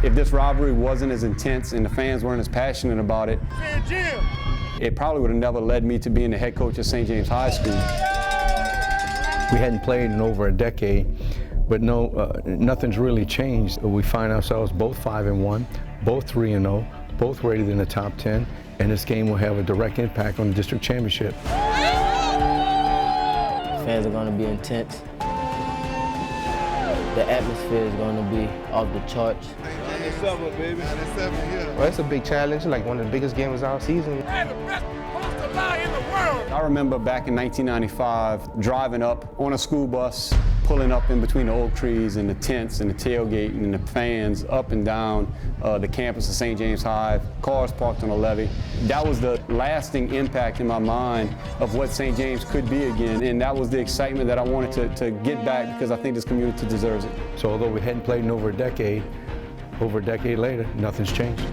If this rivalry wasn't as intense and the fans weren't as passionate about it, it probably would have never led me to being the head coach at St. James High School. We hadn't played in over a decade, but nothing's really changed. We find ourselves both 5-1, both 3-0, both rated in the top 10, and this game will have a direct impact on the district championship. Fans are going to be intense. The atmosphere is going to be off the charts. 97, baby. 97, yeah. Well, it's a big challenge, like one of the biggest games of our season. The best pasta lie in the world. I remember back in 1995 driving up on a school bus, pulling up in between the oak trees and the tents and the tailgate and the fans up and down the campus of St. James High, cars parked on the levee. That was the lasting impact in my mind of what St. James could be again, and that was the excitement that I wanted to get back because I think this community deserves it. So although we hadn't played in over a decade later, nothing's changed.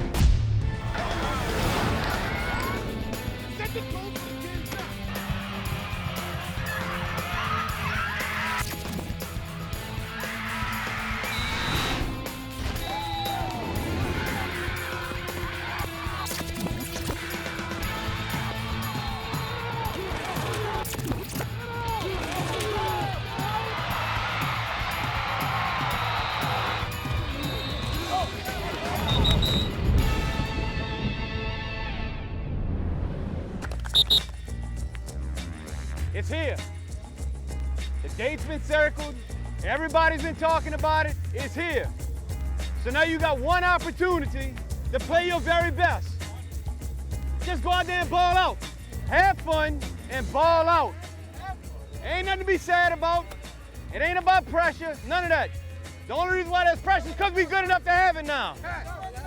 It's here. The date's been circled. Everybody's been talking about it. It's here. So now you got one opportunity to play your very best. Just go out there and ball out. Have fun and ball out. Ain't nothing to be sad about. It ain't about pressure, none of that. The only reason why there's pressure is because we good enough to have it now.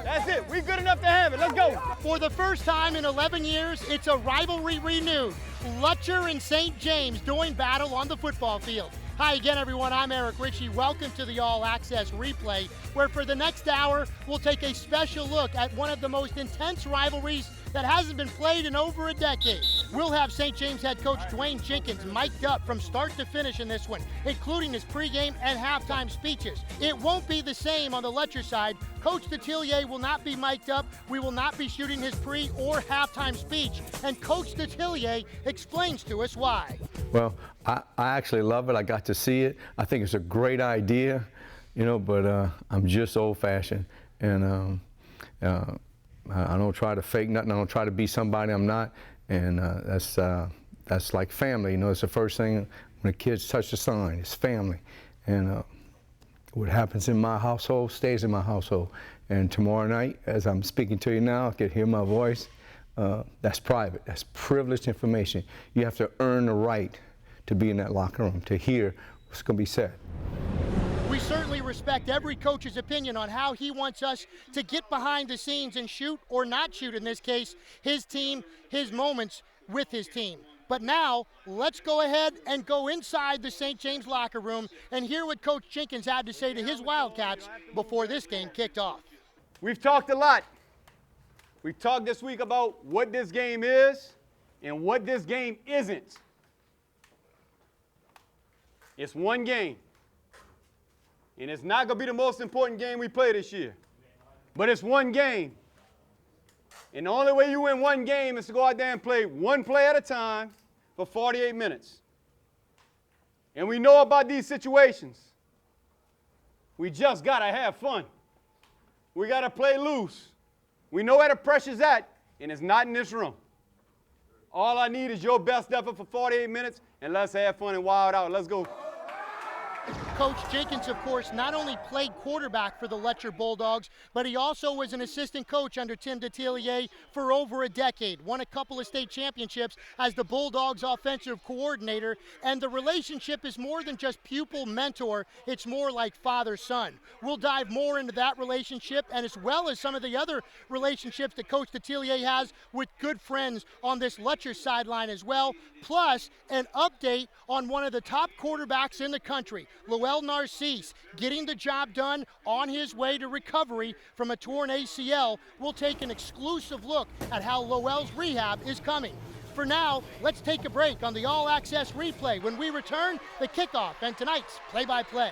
That's it, we good enough to have it, let's go. For the first time in 11 years, it's a rivalry renewed. Lutcher and St. James doing battle on the football field. Hi again, everyone. I'm Eric Ritchie. Welcome to the All Access Replay, where for the next hour, we'll take a special look at one of the most intense rivalries that hasn't been played in over a decade. We'll have St. James head coach Dwayne Jenkins mic'd up from start to finish in this one, including his pregame and halftime speeches. It won't be the same on the Letcher side. Coach Detillier will not be mic'd up. We will not be shooting his pre or halftime speech. And Coach Detillier explains to us why. Well, I actually love it. I got to see it. I think it's a great idea, but I'm just old-fashioned. And I don't try to fake nothing. I don't try to be somebody I'm not. And that's like family. It's the first thing when the kids touch the sign. It's family. And what happens in my household stays in my household. And tomorrow night, as I'm speaking to you now, I can hear my voice. That's private. That's privileged information. You have to earn the right to be in that locker room, to hear what's going to be said. We certainly respect every coach's opinion on how he wants us to get behind the scenes and shoot, or not shoot in this case, his team, his moments with his team. But now, let's go ahead and go inside the St. James locker room and hear what Coach Jenkins had to say to his Wildcats before this game kicked off. We've talked a lot. We've talked this week about what this game is and what this game isn't. It's one game. And it's not going to be the most important game we play this year. But it's one game. And the only way you win one game is to go out there and play one play at a time for 48 minutes. And we know about these situations. We just got to have fun. We got to play loose. We know where the pressure's at, and it's not in this room. All I need is your best effort for 48 minutes, and let's have fun and wild out. Let's go. Coach Jenkins, of course, not only played quarterback for the Letcher Bulldogs, but he also was an assistant coach under Tim Detillier for over a decade. Won a couple of state championships as the Bulldogs offensive coordinator, and the relationship is more than just pupil-mentor. It's more like father-son. We'll dive more into that relationship, and as well as some of the other relationships that Coach Detillier has with good friends on this Letcher sideline as well, plus an update on one of the top quarterbacks in the country, Lowell Narcisse, getting the job done on his way to recovery from a torn ACL. We'll take an exclusive look at how Lowell's rehab is coming. For now, let's take a break on the All Access Replay. When we return, the kickoff and tonight's play-by-play.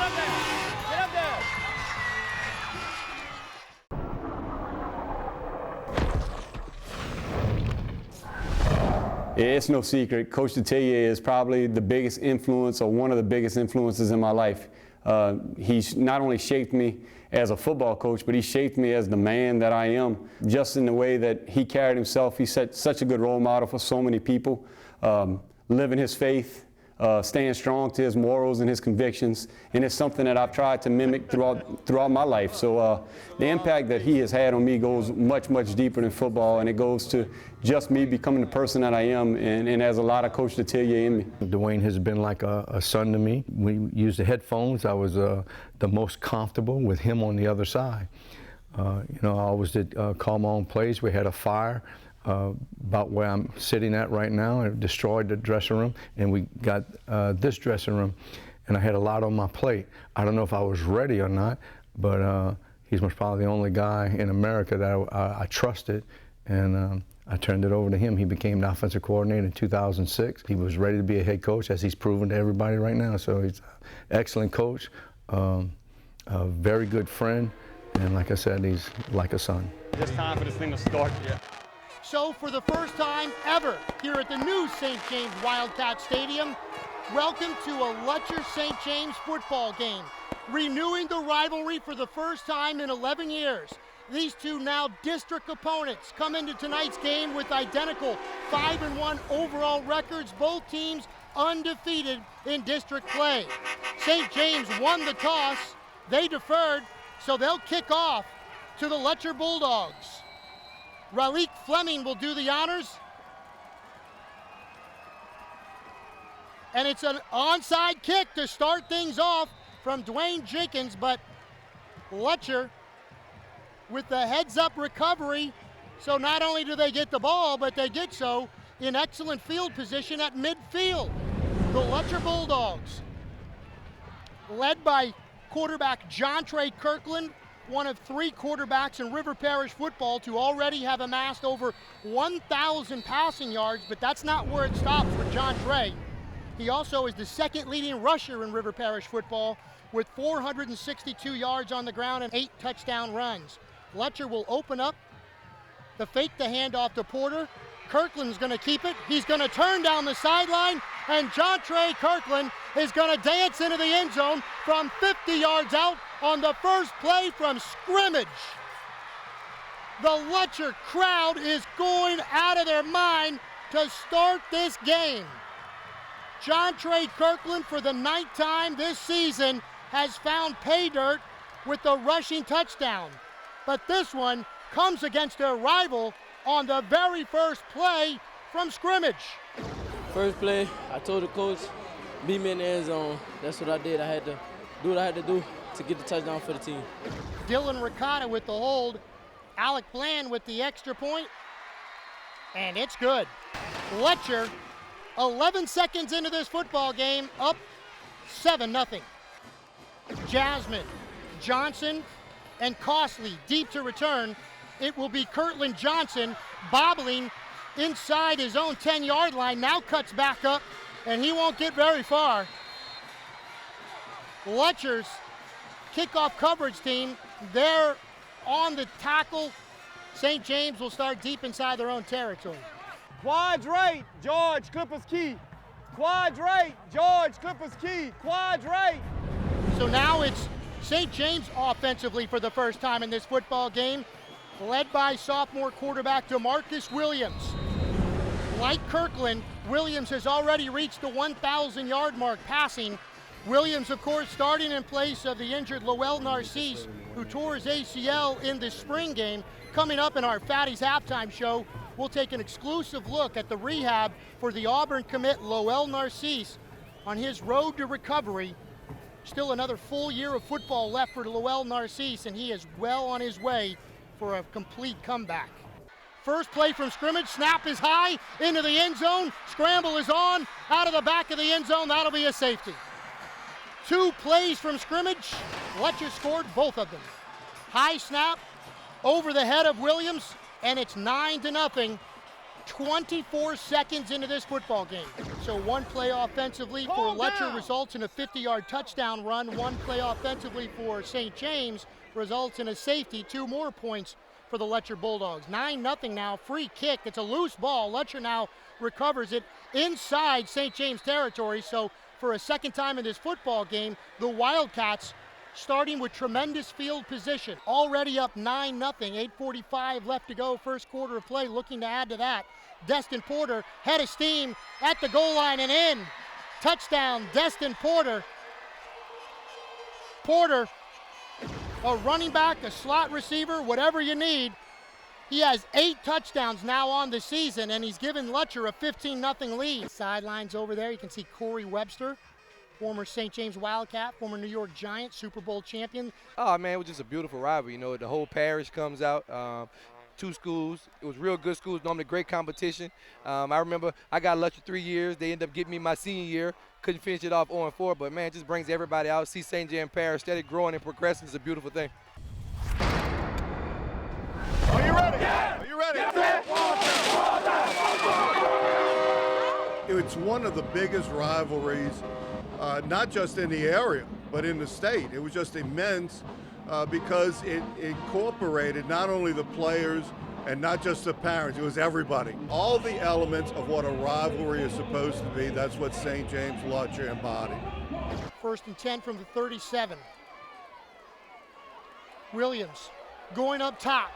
up there. Get up there. It's no secret. Coach Detillier is probably the biggest influence, or one of the biggest influences in my life. He's not only shaped me as a football coach, but he shaped me as the man that I am. Just in the way that he carried himself, he set such a good role model for so many people. Living his faith, staying strong to his morals and his convictions, and it's something that I've tried to mimic throughout my life. So the impact that he has had on me goes much, much deeper than football, and it goes to just me becoming the person that I am, and has a lot of Coach Detillier in me. Dwayne has been like a son to me. We used the headphones. I was the most comfortable with him on the other side. You know, I always did call my own plays. We had a fire about where I'm sitting at right now. I destroyed the dressing room, and we got this dressing room, and I had a lot on my plate. I don't know if I was ready or not, but he's most probably the only guy in America that I trusted, and I turned it over to him. He became the offensive coordinator in 2006. He was ready to be a head coach, as he's proven to everybody right now. So he's an excellent coach, a very good friend, and like I said, he's like a son. It's time for this thing to start. Yeah. So for the first time ever here at the new St. James Wildcat Stadium, welcome to a Letcher St. James football game. Renewing the rivalry for the first time in 11 years. These two now district opponents come into tonight's game with identical 5-1 overall records, both teams undefeated in district play. St. James won the toss, they deferred, so they'll kick off to the Letcher Bulldogs. Raleigh Fleming will do the honors. And it's an onside kick to start things off from Dwayne Jenkins, but Letcher with the heads-up recovery. So not only do they get the ball, but they get so in excellent field position at midfield. The Letcher Bulldogs, led by quarterback John Trey Kirkland, one of 3 quarterbacks in River Parish football to already have amassed over 1,000 passing yards, but that's not where it stops for John Trey. He also is the second leading rusher in River Parish football with 462 yards on the ground and 8 touchdown runs. Letcher will open up, the fake the handoff to Porter. Kirkland's gonna keep it. He's gonna turn down the sideline, and John Trey Kirkland is gonna dance into the end zone from 50 yards out on the first play from scrimmage. The Letcher crowd is going out of their mind to start this game. John Trey Kirkland, for the 9th time this season, has found pay dirt with the rushing touchdown. But this one comes against their rival on the very first play from scrimmage. First play, I told the coach, beat me in the end zone. That's what I did. I had to do what I had to do to get the touchdown for the team. Dylan Ricotta with the hold. Alec Bland with the extra point. And it's good. Letcher, 11 seconds into this football game, up 7-0. Jasmine, Johnson, and Costley deep to return. It will be Kirtland Johnson bobbling inside his own 10-yard line, now cuts back up, and he won't get very far. Letcher's kickoff coverage team, they're on the tackle. St. James will start deep inside their own territory. Quad right, George, Clippers key. Quad right, George, Clippers key. Quad right. So now it's St. James offensively for the first time in this football game, led by sophomore quarterback DeMarcus Williams. Like Kirkland, Williams has already reached the 1,000-yard mark passing. Williams, of course, starting in place of the injured Lowell Narcisse, who tore his ACL in the spring game. Coming up in our Fatties halftime show, we'll take an exclusive look at the rehab for the Auburn commit Lowell Narcisse on his road to recovery. Still another full year of football left for Lowell Narcisse, and he is well on his way for a complete comeback. First play from scrimmage, snap is high, into the end zone, scramble is on, out of the back of the end zone, that'll be a safety. 2 plays from scrimmage, Letcher scored both of them. High snap, over the head of Williams, and it's 9-0. 24 seconds into this football game. So one play offensively for Letcher results in a 50-yard touchdown run. One play offensively for St. James results in a safety. 2 more points for the Letcher Bulldogs. 9-0 now, free kick. It's a loose ball. Letcher now recovers it inside St. James territory. So for a second time in this football game, the Wildcats starting with tremendous field position. Already up 9-0, 8:45 left to go, first quarter of play, looking to add to that. Destin Porter, head of steam at the goal line and in. Touchdown, Destin Porter. Porter, a running back, a slot receiver, whatever you need. He has 8 touchdowns now on the season, and he's given Letcher a 15-0 lead. Sidelines over there, you can see Corey Webster, former St. James Wildcat, former New York Giant, Super Bowl champion. Oh, man, it was just a beautiful rivalry. You know, the whole parish comes out. 2 schools. It was real good schools, normally great competition. I remember I got Letcher 3 years. They ended up getting me my senior year. Couldn't finish it off 0-4, but, man, it just brings everybody out. See St. James Parish steady growing and progressing is a beautiful thing. Are you ready? Yeah. Are you ready? Yeah. It's one of the biggest rivalries, not just in the area, but in the state. It was just immense because it incorporated not only the players and not just the parents, it was everybody. All the elements of what a rivalry is supposed to be, that's what St. James Letcher embodied. 1st and 10 from the 37. Williams going up top,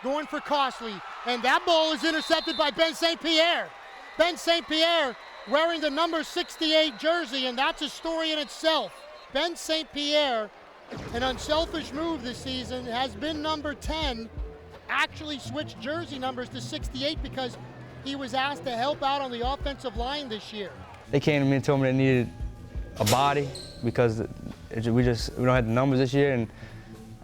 going for Costley, and that ball is intercepted by Ben St. Pierre. Ben St. Pierre wearing the number 68 jersey, and that's a story in itself. Ben St. Pierre, an unselfish move this season, has been number 10, actually switched jersey numbers to 68 because he was asked to help out on the offensive line this year. They came to me and told me they needed a body because we don't have the numbers this year, and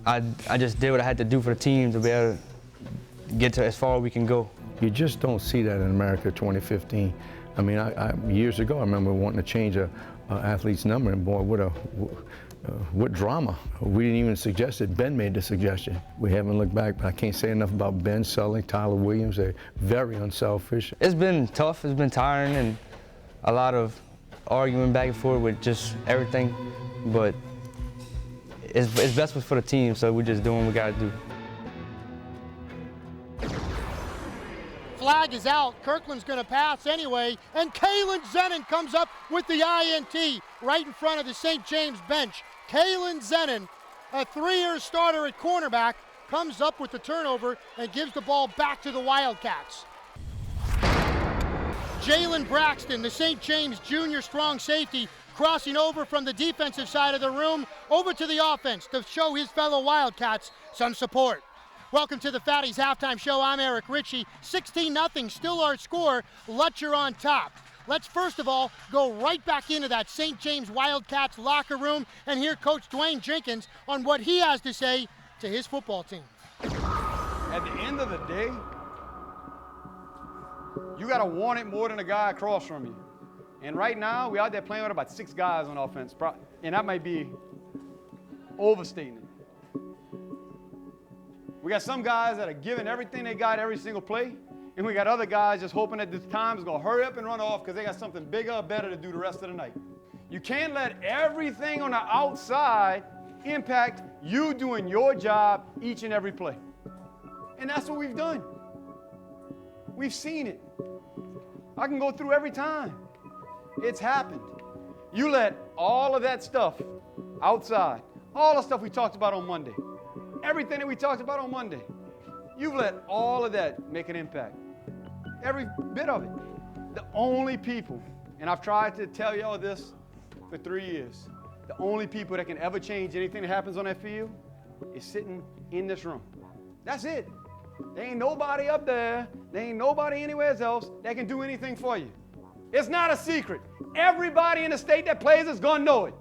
I just did what I had to do for the team to be able to get to as far as we can go. You just don't see that in America 2015. I mean, years ago, I remember wanting to change a athlete's number, and boy, what drama. We didn't even suggest it. Ben made the suggestion. We haven't looked back, but I can't say enough about Ben, Sully, Tyler Williams. They're very unselfish. It's been tough, it's been tiring, and a lot of arguing back and forth with just everything, but it's best for the team, so we're just doing what we got to do. Flag is out. Kirkland's going to pass anyway, and Kalen Zenon comes up with the INT right in front of the St. James bench. Kalen Zenon, a 3-year starter at cornerback, comes up with the turnover and gives the ball back to the Wildcats. Jalen Braxton, the St. James junior strong safety, crossing over from the defensive side of the room over to the offense to show his fellow Wildcats some support. Welcome to the Fatties Halftime Show. I'm Eric Ritchie. 16-0, still our score. Letcher on top. Let's first of all go right back into that St. James Wildcats locker room and hear Coach Dwayne Jenkins on what he has to say to his football team. At the end of the day, you got to want it more than a guy across from you. And right now, we're out there playing with about 6 guys on offense, and that might be overstating it. We got some guys that are giving everything they got every single play, and we got other guys just hoping that this time is going to hurry up and run off because they got something bigger or better to do the rest of the night. You can't let everything on the outside impact you doing your job each and every play. And that's what we've done. We've seen it. I can go through every time. It's happened. You let all of that stuff outside, all the stuff we talked about on Monday, everything that we talked about on Monday, you've let all of that make an impact. Every bit of it. The only people, and I've tried to tell y'all this for 3 years, the only people that can ever change anything that happens on that field is sitting in this room. That's it. There ain't nobody up there, there ain't nobody anywhere else that can do anything for you. It's not a secret. Everybody in the state that plays is gonna know it.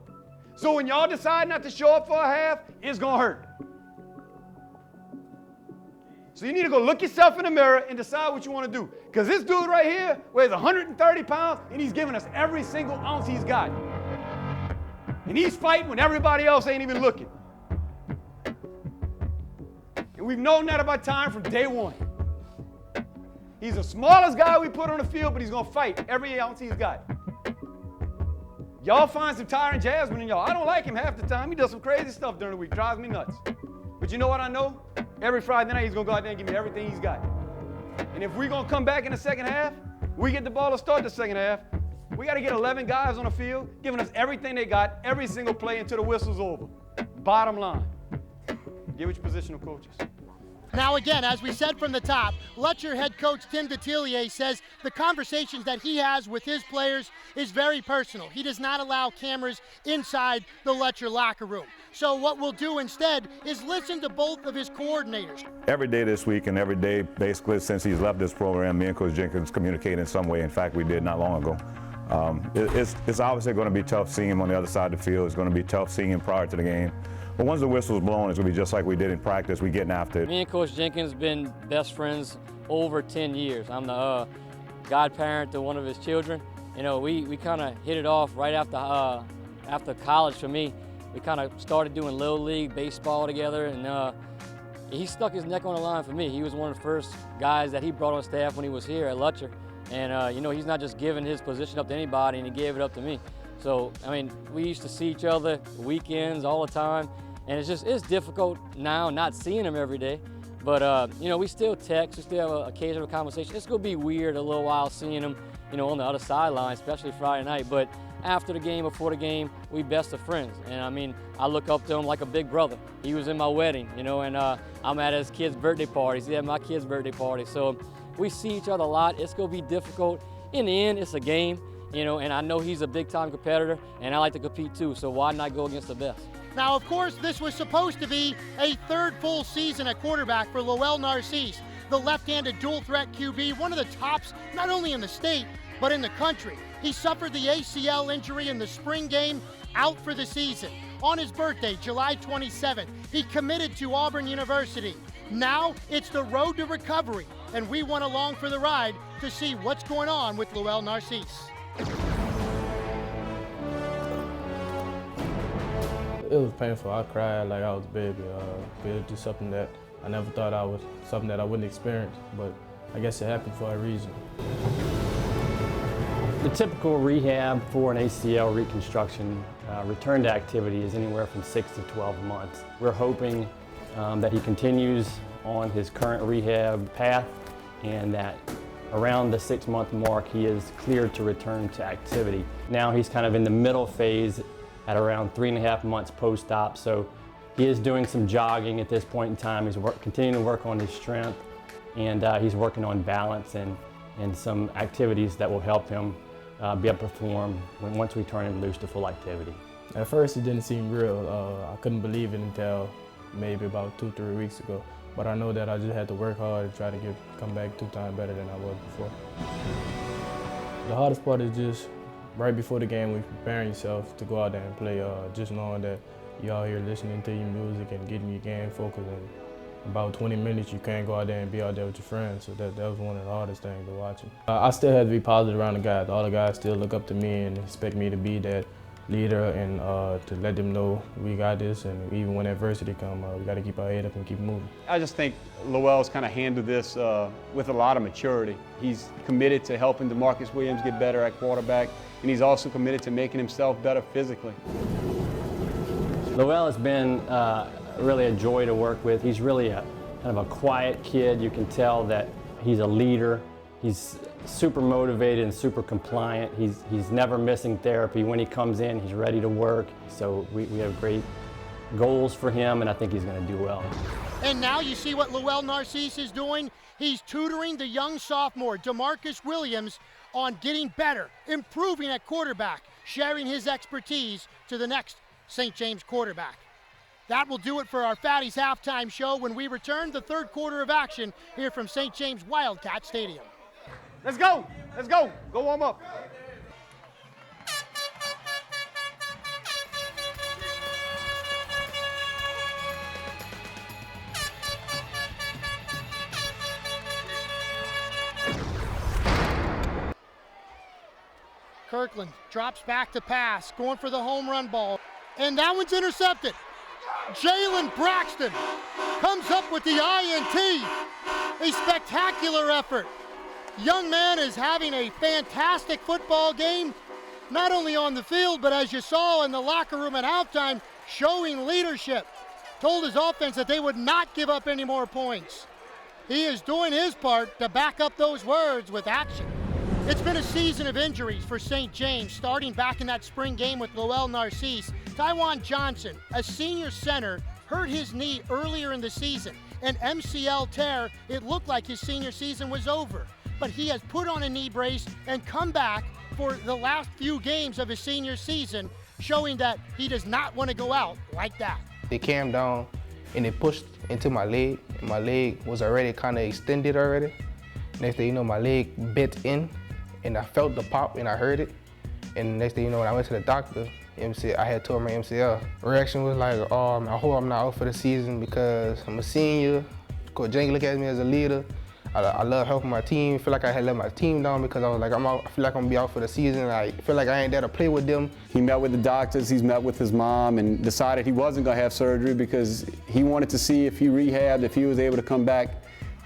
So when y'all decide not to show up for a half, it's gonna hurt. So you need to go look yourself in the mirror and decide what you want to do. Because this dude right here weighs 130 pounds, and he's giving us every single ounce he's got. And he's fighting when everybody else ain't even looking. And we've known that about time from day one. He's the smallest guy we put on the field, but he's going to fight every ounce he's got. Y'all find some Tyron Jasmine in y'all. I don't like him half the time. He does some crazy stuff during the week. Drives me nuts. But you know what I know? Every Friday night, he's going to go out there and give me everything he's got. And if we're going to come back in the second half, we get the ball to start the second half, we got to get 11 guys on the field, giving us everything they got, every single play until the whistle's over. Bottom line, get with your positional coaches. Now again, as we said from the top, Letcher head coach Tim Detillier says the conversations that he has with his players is very personal. He does not allow cameras inside the Letcher locker room. So what we'll do instead is listen to both of his coordinators. Every day this week and every day basically since he's left this program, me and Coach Jenkins communicate in some way. In fact, we did not long ago. It's obviously going to be tough seeing him on the other side of the field. It's going to be tough seeing him prior to the game. But once the whistle's blown, it's going to be just like we did in practice. We're getting after it. Me and Coach Jenkins been best friends over 10 years. I'm the godparent to one of his children. You know, we kind of hit it off right after college for me. We kind of started doing Little League baseball together, and he stuck his neck on the line for me. He was one of the first guys that he brought on staff when he was here at Letcher. And, you know, he's not just giving his position up to anybody, and he gave it up to me. So, I mean, we used to see each other weekends all the time, and it's difficult now not seeing him every day. But, you know, we still text, we still have an occasional conversation. It's going to be weird a little while seeing him, you know, on the other sideline, especially Friday night. But after the game, before the game, we best of friends. And, I mean, I look up to him like a big brother. He was in my wedding, you know, and I'm at his kid's birthday parties. He had my kid's birthday party. So we see each other a lot. It's going to be difficult. In the end, it's a game. You know, and I know he's a big-time competitor, and I like to compete too, so why not go against the best? Now, of course, this was supposed to be a third full season at quarterback for Lowell Narcisse, the left-handed dual-threat QB, one of the tops not only in the state, but in the country. He suffered the ACL injury in the spring game, out for the season. On his birthday, July 27th, he committed to Auburn University. Now, it's the road to recovery, and we went along for the ride to see what's going on with Lowell Narcisse. It was painful. I cried like I was a baby. It was just something that I never thought something that I wouldn't experience, but I guess it happened for a reason. The typical rehab for an ACL reconstruction return to activity is anywhere from 6 to 12 months. We're hoping that he continues on his current rehab path and that around the 6-month mark, he is cleared to return to activity. Now he's kind of in the middle phase at around 3.5 months post-op, so he is doing some jogging at this point in time. He's continuing to work on his strength, and he's working on balance and some activities that will help him be able to perform once we turn him loose to full activity. At first, it didn't seem real. I couldn't believe it until maybe about 2-3 weeks ago. But I know that I just had to work hard and try to come back 2 times better than I was before. The hardest part is just right before the game, when you're preparing yourself to go out there and play, just knowing that you're out here listening to your music and getting your game focused. And about 20 minutes, you can't go out there and be out there with your friends. So that was one of the hardest things to watch. I still had to be positive around the guys. All the guys still look up to me and expect me to be that leader and to let them know we got this, and even when adversity comes, we got to keep our head up and keep moving. I just think Lowell's kind of handled this with a lot of maturity. He's committed to helping DeMarcus Williams get better at quarterback, and he's also committed to making himself better physically. Lowell has been really a joy to work with. He's really kind of a quiet kid. You can tell that he's a leader. He's super motivated and super compliant. He's never missing therapy. When he comes in, he's ready to work. So we have great goals for him, and I think he's going to do well. And now you see what Lowell Narcisse is doing. He's tutoring the young sophomore, DeMarcus Williams, on getting better, improving at quarterback, sharing his expertise to the next St. James quarterback. That will do it for our Fatties halftime show. When we return, the third quarter of action here from St. James Wildcat Stadium. Let's go. Let's go. Go warm up. Kirkland drops back to pass, going for the home run ball. And that one's intercepted. Jalen Braxton comes up with the INT. A spectacular effort Young man is having a fantastic football game, not only on the field, but as you saw in the locker room at halftime, showing leadership. Told his offense that they would not give up any more points. He is doing his part to back up those words with action. It's been a season of injuries for St. James, starting back in that spring game with Lowell Narcisse. Tywan Johnson, a senior center, hurt his knee earlier in the season. An MCL tear, it looked like his senior season was over. But he has put on a knee brace and come back for the last few games of his senior season, showing that he does not want to go out like that. They came down and they pushed into my leg, and my leg was already kind of extended already. Next thing you know, my leg bit in, and I felt the pop and I heard it. And next thing you know, when I went to the doctor, I had tore my MCL. Reaction was like, I hope I'm not out for the season because I'm a senior. Coach Jenkins look at me as a leader. I love helping my team. I feel like I had let my team down because I was like, I feel like I'm gonna be out for the season. I feel like I ain't there to play with them. He met with the doctors, he's met with his mom, and decided he wasn't gonna have surgery because he wanted to see if he rehabbed, if he was able to come back.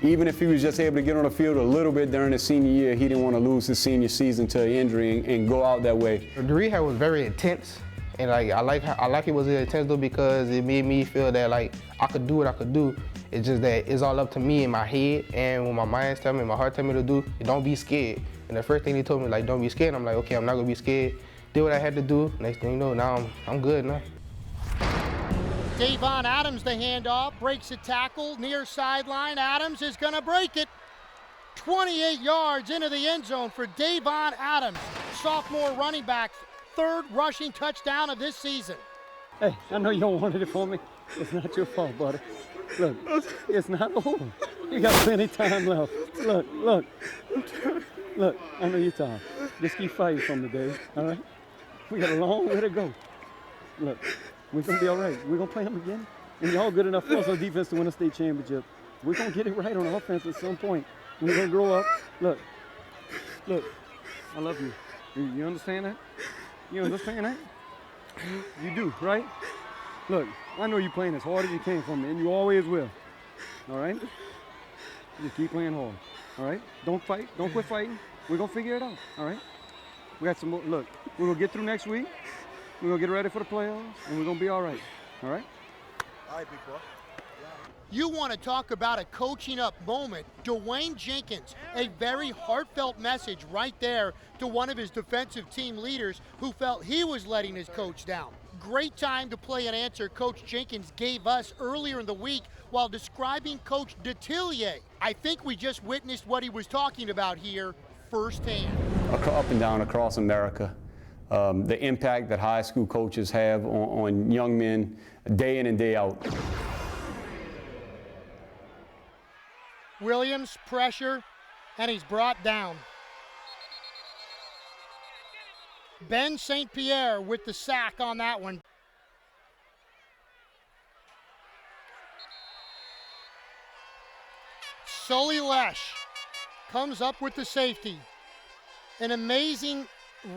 Even if he was just able to get on the field a little bit during his senior year, he didn't want to lose his senior season to an injury and go out that way. The rehab was very intense, and I like it was intense though because it made me feel that like I could do what I could do. It's just that it's all up to me in my head, and when my mind tells me, my heart tells me to do, don't be scared. And the first thing they told me, like, don't be scared. I'm like, okay, I'm not gonna be scared. Did what I had to do. Next thing you know, now I'm good now. Davon Adams, the handoff, breaks a tackle near sideline. Adams is gonna break it. 28 yards into the end zone for Davon Adams, sophomore running back, third rushing touchdown of this season. Hey, I know you don't want it for me. It's not your fault, buddy. Look, it's not over. You got plenty of time left. Look. I know you're tired. Just keep fighting for me, Dave, all right? We got a long way to go. Look, we're going to be all right. We're going to play them again. And y'all good enough for us on defense to win a state championship. We're going to get it right on offense at some point. We're going to grow up. Look, I love you. You understand that? You understand that? You do, right? Look, I know you're playing as hard as you can for me, and you always will. All right? Just keep playing hard. All right? Don't fight. Don't quit fighting. We're going to figure it out. All right? We got some more. Look, we're going to get through next week. We're going to get ready for the playoffs, and we're going to be all right. All right? All right, big boy. You want to talk about a coaching up moment. Dwayne Jenkins, a very heartfelt message right there to one of his defensive team leaders who felt he was letting his coach down. Great time to play an answer Coach Jenkins gave us earlier in the week while describing Coach Detillier. I think we just witnessed what he was talking about here firsthand. Up and down across America, the impact that high school coaches have on young men day in and day out. Williams, pressure, and he's brought down. Ben St. Pierre with the sack on that one. Sully Lesh comes up with the safety. An amazing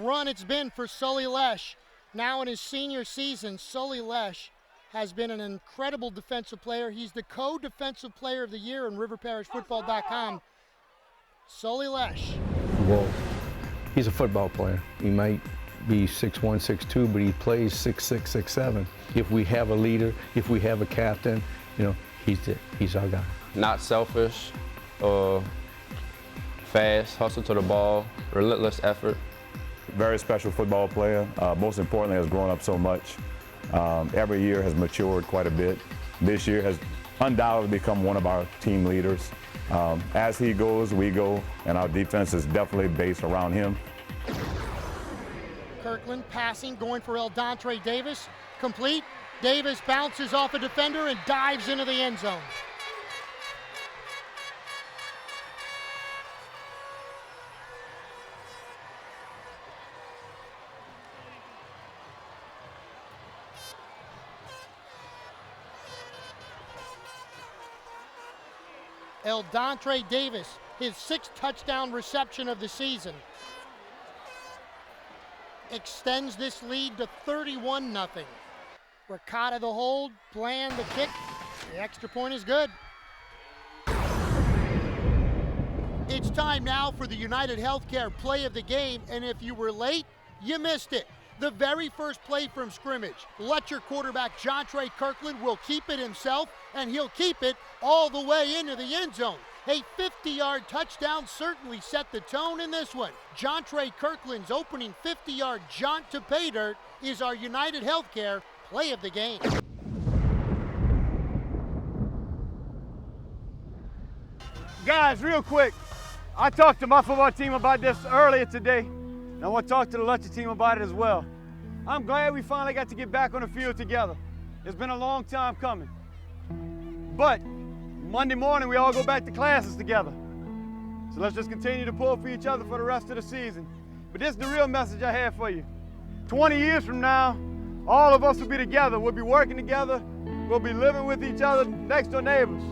run it's been for Sully Lesh. Now in his senior season, Sully Lesh has been an incredible defensive player. He's the co-defensive player of the year in riverparishfootball.com. Sully Lesh. Well, he's a football player. He might be 6'1", 6'2", but he plays 6'6", 6'7". If we have a leader, if we have a captain, he's our guy. Not selfish, fast, hustle to the ball, relentless effort. Very special football player. Most importantly, has grown up so much. Every year has matured quite a bit. This year has undoubtedly become one of our team leaders. As he goes, we go, and our defense is definitely based around him. Kirkland passing, going for Eldontre Davis. Complete. Davis bounces off a defender and dives into the end zone. Eldontre Davis, his 6th touchdown reception of the season, extends this lead to 31-0. Ricotta the hold, Bland the kick. The extra point is good. It's time now for the United Healthcare play of the game, and if you were late, you missed it. The very first play from scrimmage, Letcher quarterback Jontre Kirkland will keep it himself, and he'll keep it all the way into the end zone. A 50-yard touchdown certainly set the tone in this one. Jontre Kirkland's opening 50-yard jaunt to pay dirt is our United Healthcare play of the game. Guys, real quick, I talked to my football team about this earlier today, and I want to talk to the Letcher team about it as well. I'm glad we finally got to get back on the field together. It's been a long time coming. But Monday morning, we all go back to classes together. So let's just continue to pull for each other for the rest of the season. But this is the real message I have for you. 20 years from now, all of us will be together. We'll be working together. We'll be living with each other, next door neighbors.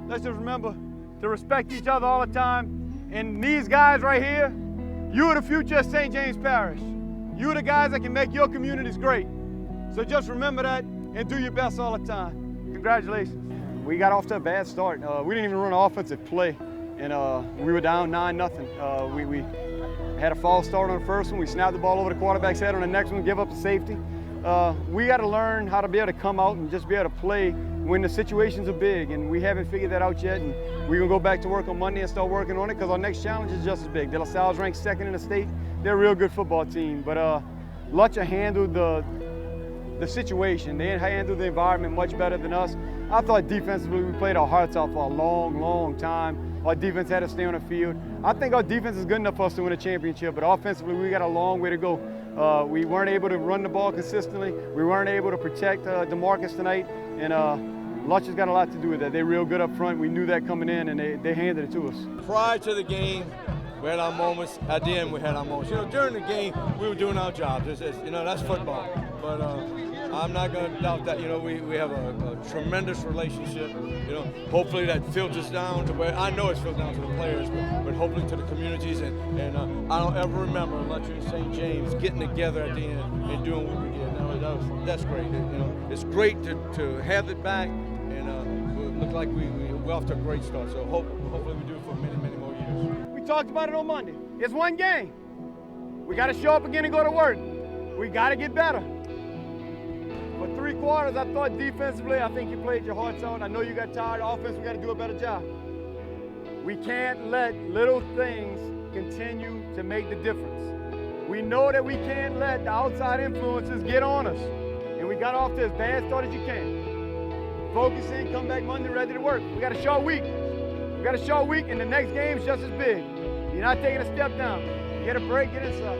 Let's just remember to respect each other all the time. And these guys right here, you are the future of St. James Parish. You are the guys that can make your communities great. So just remember that and do your best all the time. Congratulations. We got off to a bad start. We didn't even run an offensive play, and we were down 9-0. We had a false start on the first one. We snapped the ball over the quarterback's head on the next one, give up a safety. We got to learn how to be able to come out and just be able to play when the situations are big, and we haven't figured that out yet. And we're going to go back to work on Monday and start working on it because our next challenge is just as big. De La Salle's ranked second in the state. They're a real good football team, but Letcher handled the situation. They handled the environment much better than us. I thought defensively we played our hearts out for a long, long time. Our defense had to stay on the field. I think our defense is good enough for us to win a championship, but offensively we got a long way to go. We weren't able to run the ball consistently. We weren't able to protect DeMarcus tonight, and Letcher's got a lot to do with that. They're real good up front. We knew that coming in, and they handed it to us. Prior to the game, we had our moments. At the end, we had our moments. You know, during the game, we were doing our jobs. You know, that's football. But I'm not going to doubt that. You know, we have a tremendous relationship. You know, hopefully that filters down to where I know it's filtered down to the players, but hopefully to the communities. And I don't ever remember Letcher and St. James getting together at the end and doing what we did. That's great. You know, it's great to have it back, and we look like we're off to a great start. So hopefully we do it for many, many more years. We talked about it on Monday. It's one game. We got to show up again and go to work. We got to get better. For 3 quarters, I thought defensively, I think you played your hearts out. I know you got tired. Offense, we got to do a better job. We can't let little things continue to make the difference. We know that we can't let the outside influences get on us. And we got off to as bad a start as you can. Focus in, come back Monday ready to work. We got a short week. We got a short week, and the next game's just as big. You're not taking a step down. Get a break, get inside.